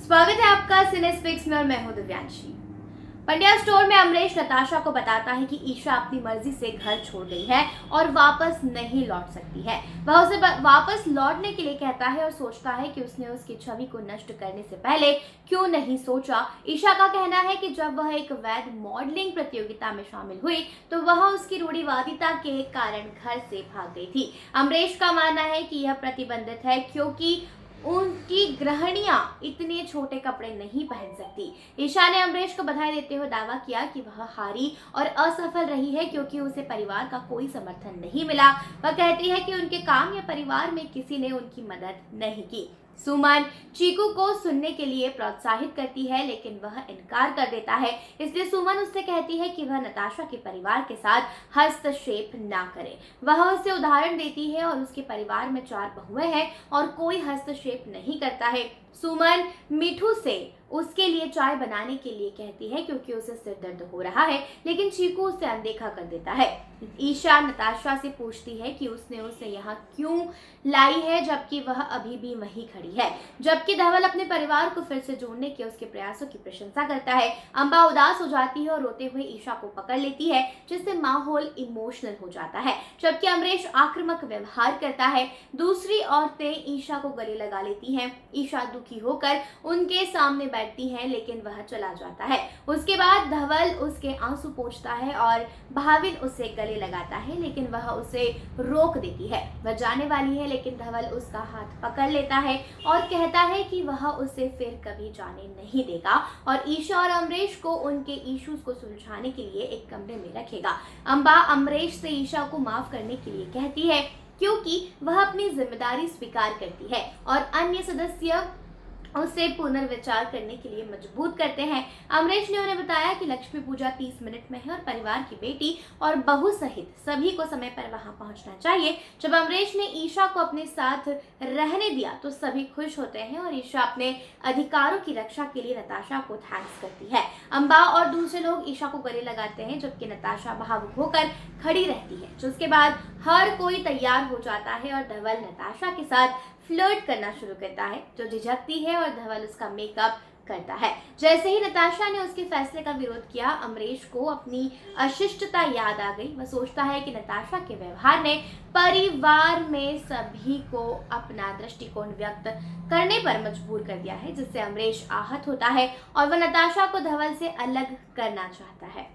स्वागत है आपका सिनेस्पिक्स में और मैं हूं दिव्यांशी। पंड्या स्टोर में अमरीश नताशा को बताता है कि ईशा अपनी मर्जी से घर छोड़ गई है और वापस नहीं लौट सकती है। वह उसे वापस लौटने के लिए कहता है और सोचता है कि उसने उसकी छवि को नष्ट करने से पहले क्यों नहीं सोचा। ईशा का कहना है कि जब वह एक वैध मॉडलिंग प्रतियोगिता में शामिल हुई तो वह उसकी रूढ़िवादिता के कारण घर से भाग गई थी। अमरीश का मानना है कि यह प्रतिबंधित है क्योंकि उनकी गृहिणियां इतने छोटे कपड़े नहीं पहन सकती। ईशा ने अमरीश को बधाई देते हुए दावा किया कि वह हारी और असफल रही है क्योंकि उसे परिवार का कोई समर्थन नहीं मिला। वह कहती है कि उनके काम या परिवार में किसी ने उनकी मदद नहीं की। सुमन चीकू को सुनने के लिए प्रोत्साहित करती है लेकिन वह इनकार कर देता है, इसलिए सुमन उससे कहती है कि वह नताशा के परिवार के साथ हस्तक्षेप ना करे। वह उसे उदाहरण देती है और उसके परिवार में 4 बहुएं हैं और कोई हस्तक्षेप नहीं करता है। सुमन मिठू से उसके लिए चाय बनाने के लिए कहती है क्योंकि उसे सिर दर्द हो रहा है, लेकिन चीकू उसे अनदेखा कर देता है। ईशा नताशा से पूछती है कि उसने उसे यहाँ क्यों लाई है जबकि वह अभी भी वहीं खड़ी है, जबकि धवल अपने परिवार को फिर से जोड़ने के उसके प्रयासों की प्रशंसा करता है। अंबा उदास हो जाती है और रोते हुए ईशा को पकड़ लेती है जिससे माहौल इमोशनल हो जाता है, जबकि अमरीश आक्रामक व्यवहार करता है। दूसरी औरतें ईशा को गले लगा लेती हैं। ईशा दुखी होकर उनके सामने बैठती है लेकिन वह चला जाता है। उसके बाद धवल उसके आंसू पोंछता है और भाविन उसे गले लगाता है लेकिन वह उसे रोक देती है। वह जाने वाली है लेकिन धवल उसका हाथ पकड़ लेता है और कहता है कि वह उसे फिर कभी जाने नहीं देगा और ईशा और अमरीश को उनके इश्यूज को सुलझाने के लिए एक कमरे में रखेगा। अंबा अमरीश से ईशा को माफ करने के लिए कहती है क्योंकि वह अपनी जिम्मेदारी स्वीकार करती है और अन्य सदस्य उसे पुनर्विचार करने के लिए मजबूर करते हैं। अमरीश ने उन्हें बताया कि लक्ष्मी पूजा 30 मिनट में है और परिवार की बेटी और बहू सहित सभी को समय पर वहां पहुंचना चाहिए। जब अमरीश ने ईशा को अपने साथ रहने दिया तो सभी खुश होते हैं और ईशा अपने अधिकारों की रक्षा के लिए नताशा को थैंक्स करती है। अंबा और दूसरे लोग ईशा को गले लगाते हैं जबकि नताशा भावुक होकर खड़ी रहती है। जिसके बाद हर कोई तैयार हो जाता है और धवल नताशा के साथ फ्लर्ट करना शुरू करता है, जो झिझकती है और धवल उसका मेकअप करता है। जैसे ही नताशा ने उसके फैसले का विरोध किया, अमरीश को अपनी अशिष्टता याद आ गई। वह सोचता है कि नताशा के व्यवहार ने परिवार में सभी को अपना दृष्टिकोण व्यक्त करने पर मजबूर कर दिया है, जिससे अमरीश आहत होता है और वह नताशा को धवल से अलग करना चाहता है।